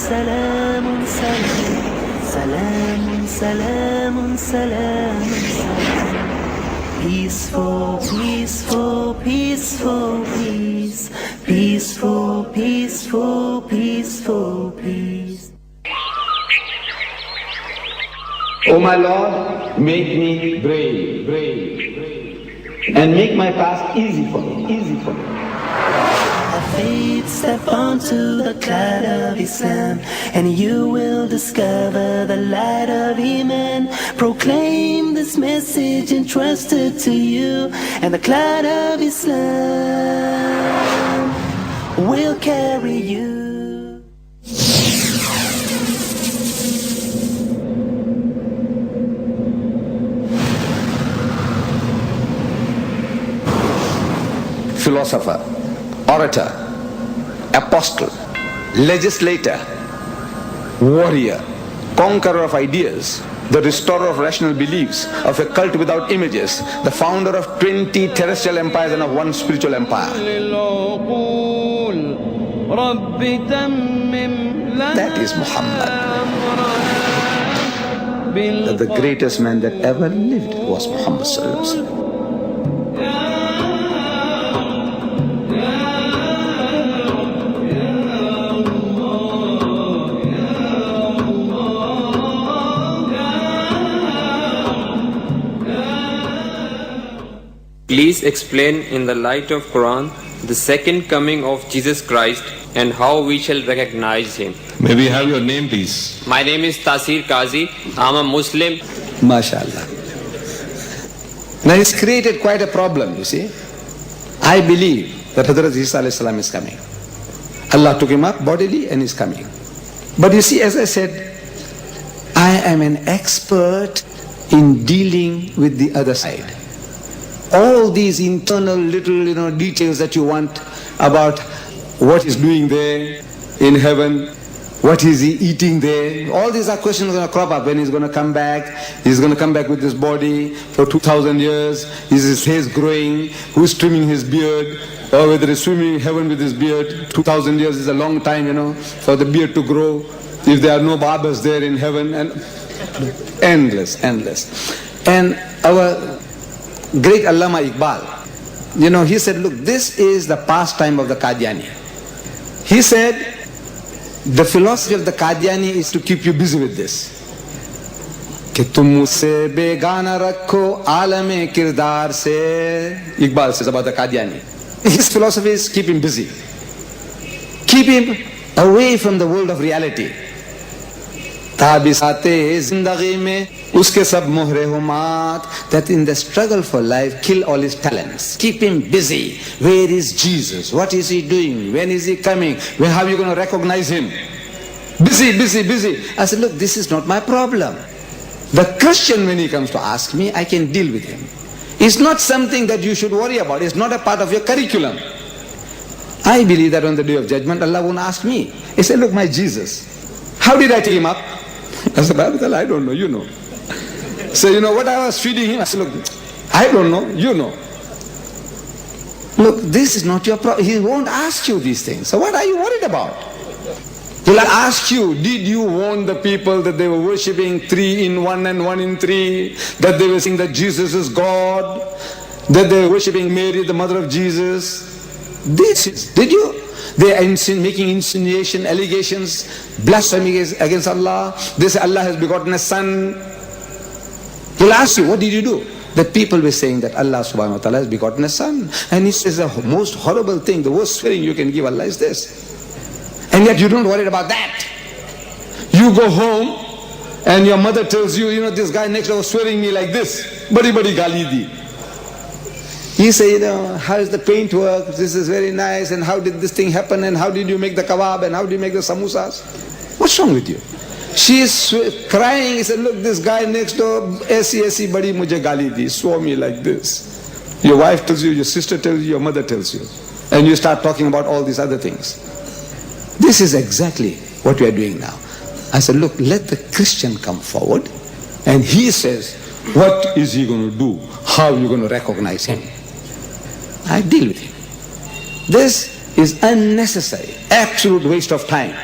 سلام سلام سلام سلام سلام. Peaceful, peaceful, peaceful, peace. Peaceful, peaceful, peaceful, peace. O my Lord, make me brave, and make my task easy for me, Have faith, step onto the cloud of Islam, and you will discover the light of Iman. Proclaim this message entrusted to you, and the cloud of Islam will carry you. philosopher, orator, apostle, legislator, warrior, conqueror of ideas, the restorer of rational beliefs, of a cult without images, the founder of 20 terrestrial empires and of one spiritual empire. That is Muhammad. That the greatest man that ever lived was Muhammad sallallahu alaihi wasallam. Please explain in the light of Quran the second coming of Jesus Christ and how we shall recognize him. May we have your name, please? My name is Tasir Qazi. I'm a Muslim. MashaAllah. Now it's created quite a problem, you see. I believe that Hazrat Isa alayhi salam is coming. Allah took him up bodily and is coming. But you see, as I said, I am an expert in dealing with the other side. All these internal little details that you want about what he's doing there in heaven, what is he eating there, all these are questions going to crop up when he's going to come back. He's going to come back with this body for 2,000 years. Is his hair growing? Who's trimming his beard? Or whether he's swimming in heaven with his beard. 2,000 years is a long time, for the beard to grow. If there are no barbers there in heaven, and endless. And our great Allama Iqbal, he said, look, this is the pastime of the Qadiani. He said, the philosophy of the Qadiani is to keep you busy with this. Ki tum mujhse begana rakho aalame kirdar se. Iqbal says about the Qadiani. His philosophy is keep him busy. Keep him away from the world of reality. Tabisate zindagi mein uske sab mohre humat, that in the struggle for life, kill all his talents. Keep him busy. Where is Jesus? What is he doing? When is he coming? How are you going to recognize him? Busy. I said, look, this is not my problem. The Christian, when he comes to ask me, I can deal with him. It's not something that you should worry about. It's not a part of your curriculum. I believe that on the day of judgment, Allah won't ask me. He said, look, my Jesus, how did I take him up? I said, I don't know, you know. So what I was feeding him? I said, look, I don't know, you know. Look, this is not your problem. He won't ask you these things. So what are you worried about? He'll ask you, did you warn the people that they were worshipping 3 in 1 and 1 in 3? That they were saying that Jesus is God? That they were worshipping Mary, the mother of Jesus? Did you? They are making insinuation, allegations, blasphemy against Allah. They say Allah has begotten a son. He'll ask you, what did you do? The people were saying that Allah subhanahu wa ta'ala has begotten a son. And he says the most horrible thing, the worst swearing you can give Allah is this. And yet you don't worry about that. You go home and your mother tells you, this guy next door was swearing me like this. Badi gali di. You say, how does the paint work? This is very nice. And how did this thing happen? And how did you make the kebab? And how did you make the samosas? What's wrong with you? She is crying. He said, look, this guy next door, aisi badi mujhe gali di, swore me like this. Your wife tells you, your sister tells you, your mother tells you. And you start talking about all these other things. This is exactly what we are doing now. I said, look, let the Christian come forward. And he says, what is he going to do? How are you going to recognize him? I deal with him. This is unnecessary, absolute waste of time.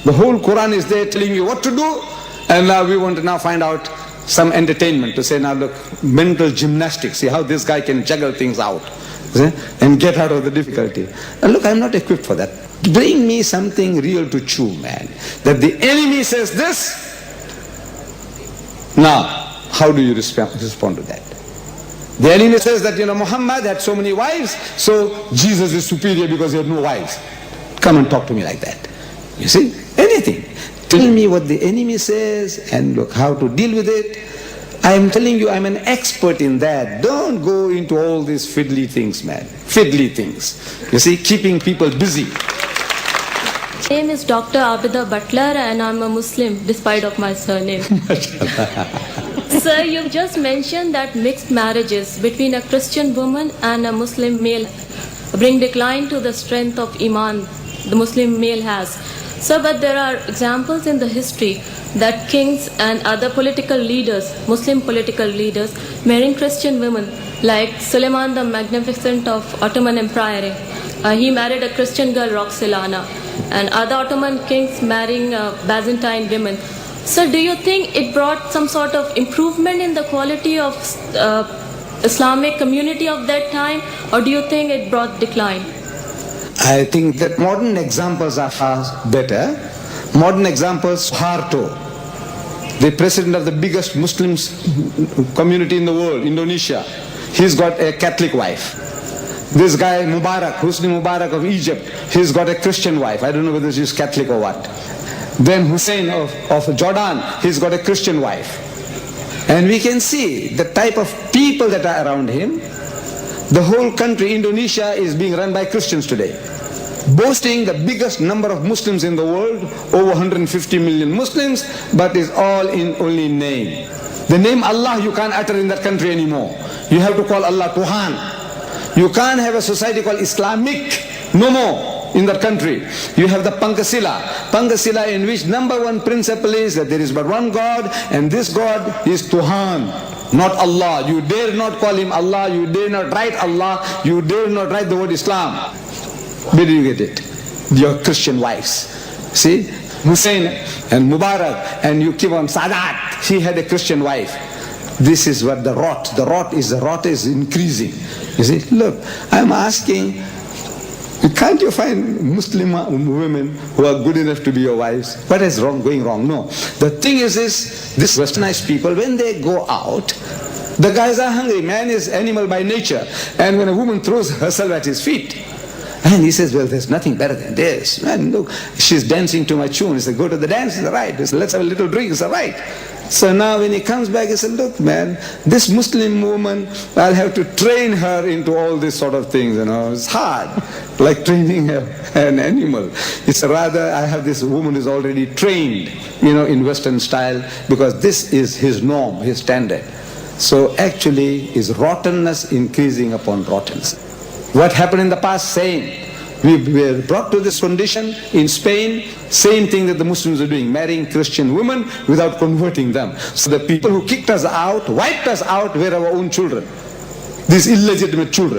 The whole Quran is there telling you what to do, and now we want to now find out some entertainment to say, now look, mental gymnastics, see how this guy can juggle things out, see, and get out of the difficulty. And look, I'm not equipped for that. Bring me something real to chew, man. That the enemy says this. Now, how do you respond to that? The enemy says that, Muhammad had so many wives, so Jesus is superior because he had no wives. Come and talk to me like that. You see, anything. Tell me what the enemy says and look how to deal with it. I am telling you, I'm an expert in that. Don't go into all these fiddly things, man. Fiddly things. You see, keeping people busy. My name is Dr. Abida Butler and I'm a Muslim despite of my surname. Sir, you've just mentioned that mixed marriages between a Christian woman and a Muslim male bring decline to the strength of Iman the Muslim male has. So, but there are examples in the history that kings and other political leaders, Muslim political leaders, marrying Christian women, like Suleiman the Magnificent of Ottoman Empire. He married a Christian girl, Roxolana, and other Ottoman kings marrying Byzantine women. So, do you think it brought some sort of improvement in the quality of Islamic community of that time, or do you think it brought decline? I think that modern examples are far better. Modern examples, Suharto, the president of the biggest Muslim community in the world, Indonesia, he's got a Catholic wife. This guy Mubarak, Hosni Mubarak of Egypt, he's got a Christian wife. I don't know whether she's Catholic or what. Then Hussein of Jordan, he's got a Christian wife. And we can see the type of people that are around him. The whole country, Indonesia, is being run by Christians today. Boasting the biggest number of Muslims in the world, over 150 million Muslims, but is all in only name. The name Allah you can't utter in that country anymore. You have to call Allah Tuhan. You can't have a society called Islamic, no more in that country. You have the Pancasila in which number one principle is that there is but one God, and this God is Tuhan, not Allah. You dare not call him Allah, you dare not write Allah, you dare not write the word Islam. Where do you get it? Your Christian wives. See, Hussein and Mubarak, and you keep on Sadat, he had a Christian wife. This is what the rot is increasing. You see, look, I'm asking, can't you find Muslim women who are good enough to be your wives? What is going wrong? No. The thing is this westernized people, when they go out, the guys are hungry. Man is animal by nature. And when a woman throws herself at his feet, and he says, well, there's nothing better than this. Man, look, she's dancing to my tune. He said, go to the dance, it's all right. He said, let's have a little drink, it's all right. So now when he comes back, he said, look, man, this Muslim woman, I'll have to train her into all these sort of things, It's hard, like training an animal. It's rather, I have this woman who's already trained, in Western style, because this is his norm, his standard. So actually, is rottenness increasing upon rottenness. What happened in the past? Same. We were brought to this condition in Spain, same thing that the Muslims are doing, marrying Christian women without converting them. So the people who kicked us out, wiped us out, were our own children. These illegitimate children.